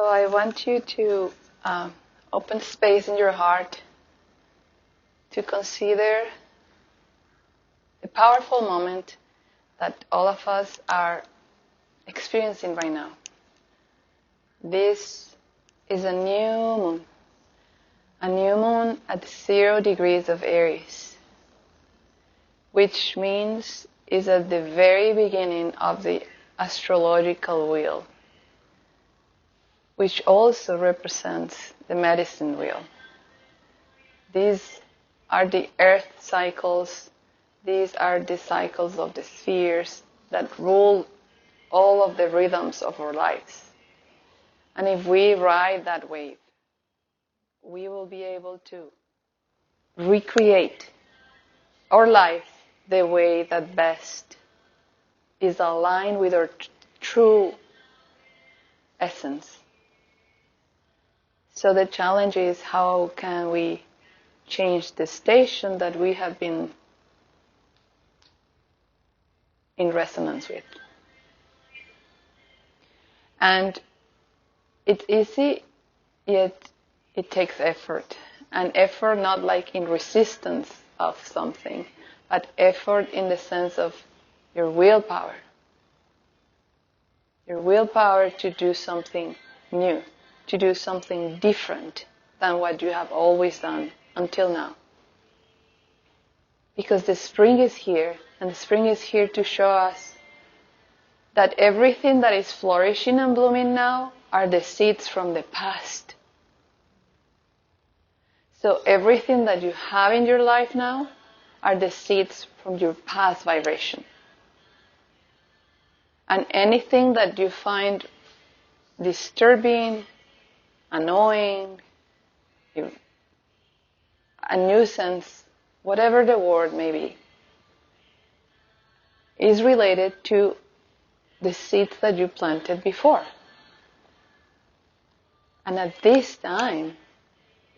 So I want you to open space in your heart to consider the powerful moment that all of us are experiencing right now. This is a new moon at 0 degrees of Aries, which means is at the very beginning of the astrological wheel, which also represents the medicine wheel. These are the earth cycles, these are the cycles of the spheres that rule all of the rhythms of our lives. And if we ride that wave, we will be able to recreate our life the way that best is aligned with our true essence. So the challenge is, how can we change the station that we have been in resonance with? And it's easy, yet it takes effort. And effort not like in resistance of something, but effort in the sense of your willpower. Your willpower to do something new, to do something different than what you have always done until now. Because the spring is here, and the spring is here to show us that everything that is flourishing and blooming now are the seeds from the past. So everything that you have in your life now are the seeds from your past vibration. And anything that you find disturbing, annoying, a nuisance, whatever the word may be, is related to the seeds that you planted before. And at this time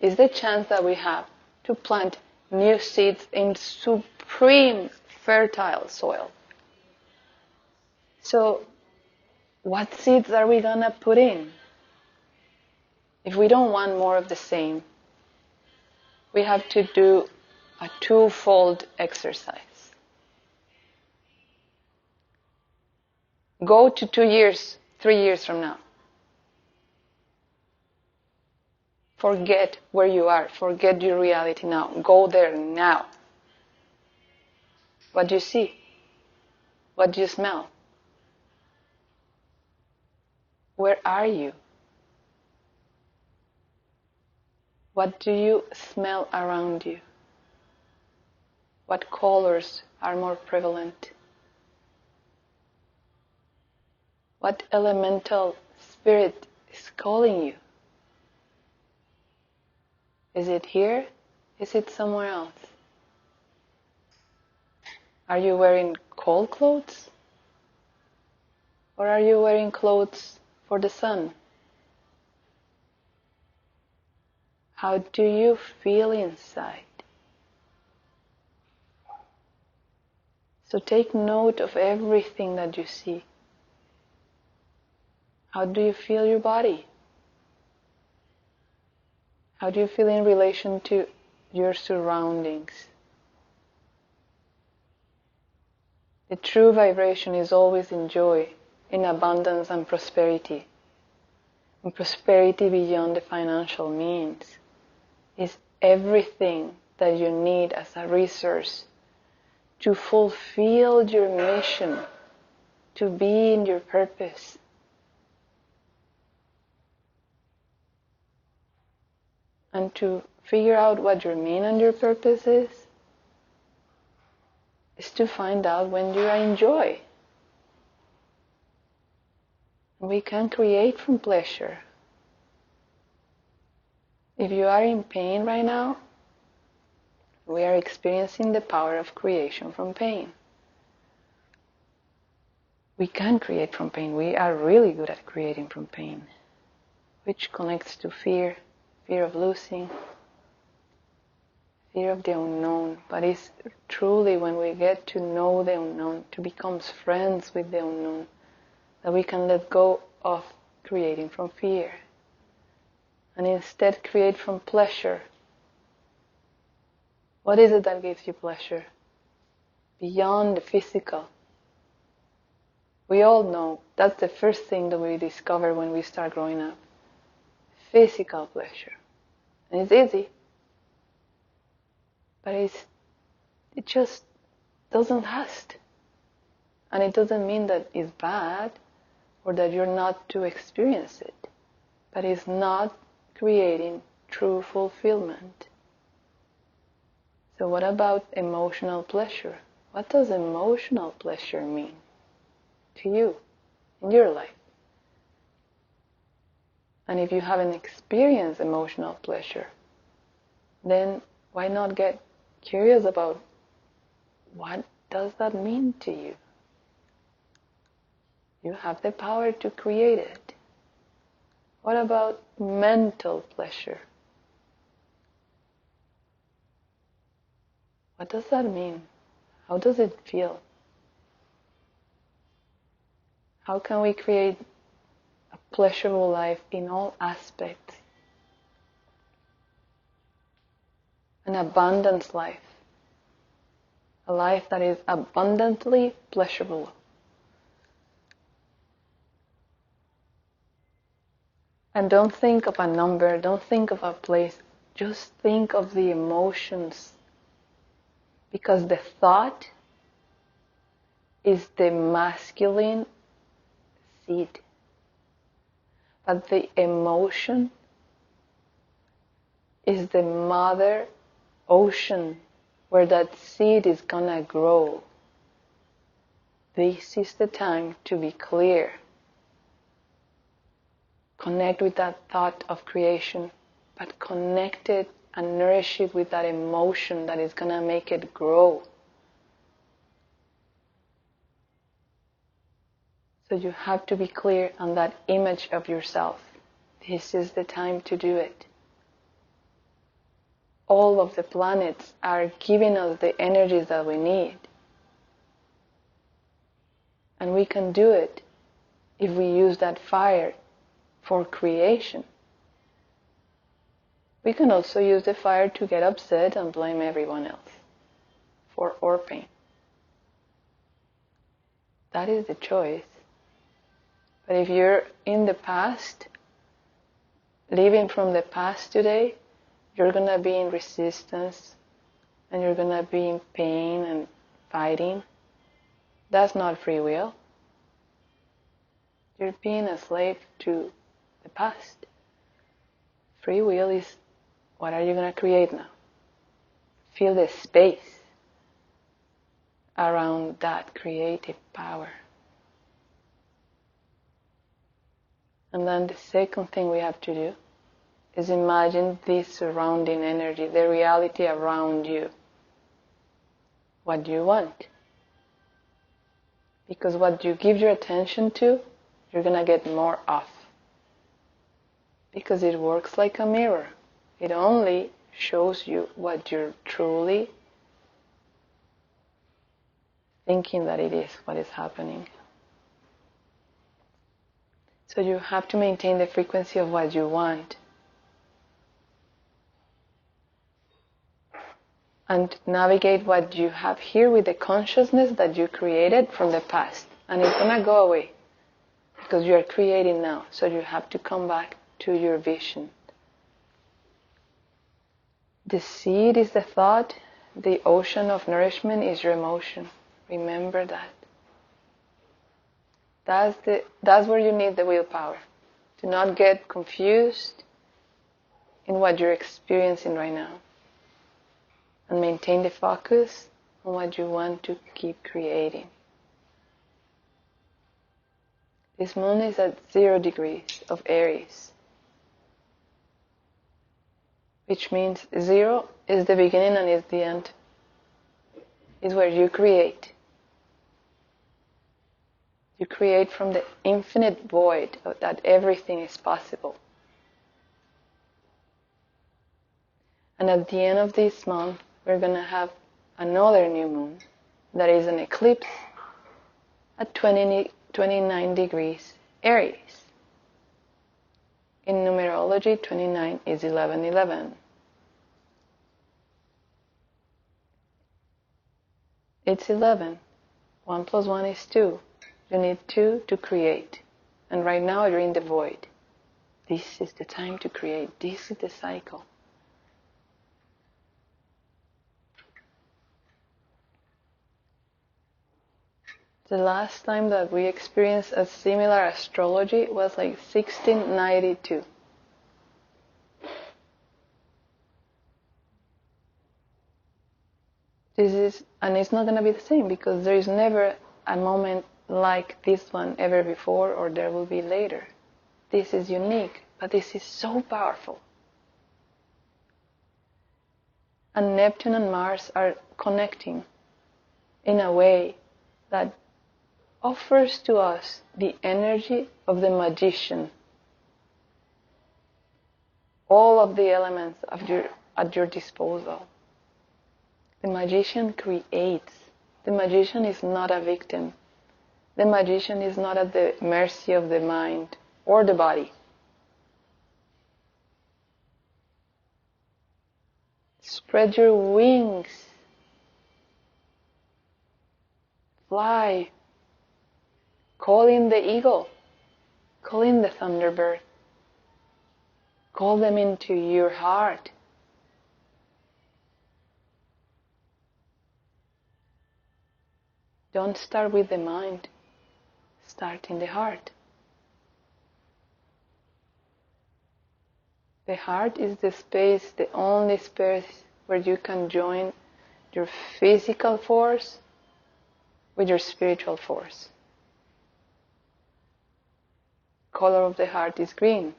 is the chance that we have to plant new seeds in supreme fertile soil. So what seeds are we gonna put in? If we don't want more of the same, we have to do a twofold exercise. Go to 2 years, 3 years from now. Forget where you are. Forget your reality now. Go there now. What do you see? What do you smell? Where are you? What do you smell around you? What colors are more prevalent? What elemental spirit is calling you? Is it here? Is it somewhere else? Are you wearing cold clothes? Or are you wearing clothes for the sun? How do you feel inside? So take note of everything that you see. How do you feel your body? How do you feel in relation to your surroundings? The true vibration is always in joy, in abundance and prosperity. And prosperity beyond the financial means is everything that you need as a resource to fulfill your mission, to be in your purpose. And to figure out what your meaning and your purpose is to find out when you are in joy. We can create from pleasure. If you are in pain right now, we are experiencing the power of creation from pain. We can create from pain. We are really good at creating from pain, which connects to fear. Fear of losing, fear of the unknown. But it's truly when we get to know the unknown, to become friends with the unknown, that we can let go of creating from fear. and instead create from pleasure. What is it that gives you pleasure? Beyond the physical. We all know that's the first thing that we discover when we start growing up. Physical pleasure. And it's easy. But it just doesn't last. And it doesn't mean that it's bad or that you're not to experience it. But it's not creating true fulfillment. So what about emotional pleasure? What does emotional pleasure mean to you in your life? And if you haven't experienced emotional pleasure, then why not get curious about what does that mean to you? You have the power to create it. What about mental pleasure? What does that mean? How does it feel? How can we create a pleasurable life in all aspects? An abundance life. A life that is abundantly pleasurable. And don't think of a number, don't think of a place, just think of the emotions. Because the thought is the masculine seed. But the emotion is the mother ocean where that seed is gonna grow. This is the time to be clear. Connect with that thought of creation, but connect it and nourish it with that emotion that is gonna make it grow. So you have to be clear on that image of yourself. This is the time to do it. All of the planets are giving us the energies that we need. And we can do it if we use that fire for creation. We can also use the fire to get upset and blame everyone else for our pain. That is the choice. But if you're in the past, living from the past today, you're going to be in resistance and you're going to be in pain and fighting. That's not free will. You're being a slave to the past. Free will is, what are you going to create now? Feel the space around that creative power. And then the second thing we have to do is imagine this surrounding energy, the reality around you. What do you want? Because what you give your attention to, you're going to get more of. Because it works like a mirror. It only shows you what you're truly thinking that it is, what is happening. So you have to maintain the frequency of what you want. And navigate what you have here with the consciousness that you created from the past. And it's going to go away. Because you are creating now. So you have to come back to your vision. The seed is the thought. The ocean of nourishment is your emotion. Remember that. That's where you need the willpower. Do not get confused in what you're experiencing right now. And maintain the focus on what you want to keep creating. This moon is at 0 degrees of Aries. Which means 0 is the beginning and is the end. It's where you create. You create from the infinite void of that everything is possible. And at the end of this month, we're going to have another new moon that is an eclipse at 29 degrees Aries. In numerology, astrology, 29 is 11:11. It's 11. 1 plus 1 is 2. You need 2 to create. And right now you're in the void. This is the time to create. This is the cycle. The last time that we experienced a similar astrology was like 1692. And it's not going to be the same because there is never a moment like this one ever before or there will be later. This is unique, but this is so powerful. And Neptune and Mars are connecting in a way that offers to us the energy of the magician. All of the elements at your disposal. The magician creates. The magician is not a victim. The magician is not at the mercy of the mind or the body. Spread your wings. Fly. Call in the eagle. Call in the thunderbird. Call them into your heart. Don't start with the mind. Start in the heart. The heart is the space, the only space where you can join your physical force with your spiritual force. Color of the heart is green.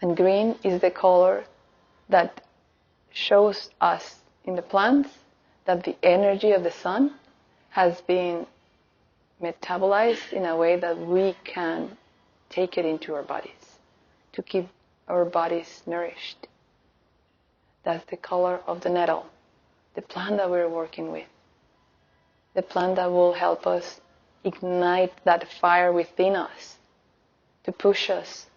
And green is the color that shows us in the plants that the energy of the sun has been metabolized in a way that we can take it into our bodies to keep our bodies nourished. That's the color of the nettle, the plant that we're working with, the plant that will help us ignite that fire within us, to push us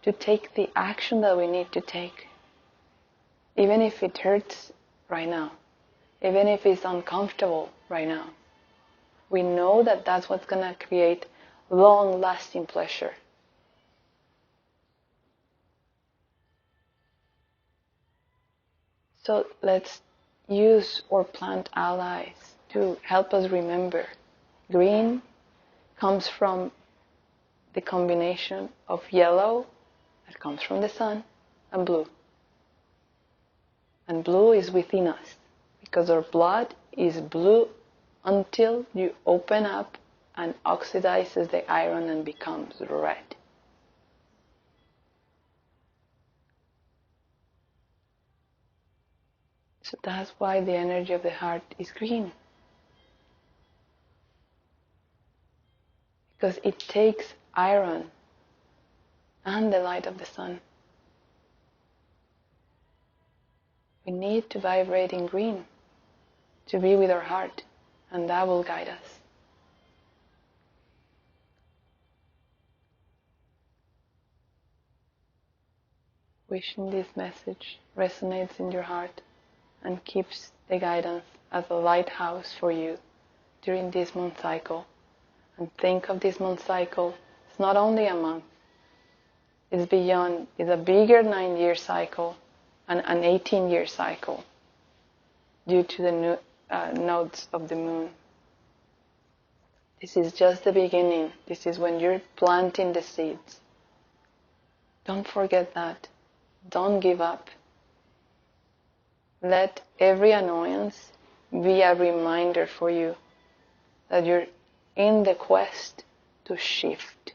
to take the action that we need to take, even if it hurts right now. Even if it's uncomfortable right now, we know that that's what's going to create long-lasting pleasure. So let's use our plant allies to help us remember. Green comes from the combination of yellow, that comes from the sun, and blue. And blue is within us. Because our blood is blue until you open up and oxidizes the iron and becomes red. So that's why the energy of the heart is green. Because it takes iron and the light of the sun. We need to vibrate in green to be with our heart, and that will guide us. Wishing this message resonates in your heart and keeps the guidance as a lighthouse for you during this month cycle. And think of this month cycle, it's not only a month, it's beyond, it's a bigger 9-year cycle and an 18-year cycle due to the nodes of the moon. This is just the beginning. This is when you're planting the seeds. Don't forget that. Don't give up. Let every annoyance be a reminder for you that you're in the quest to shift.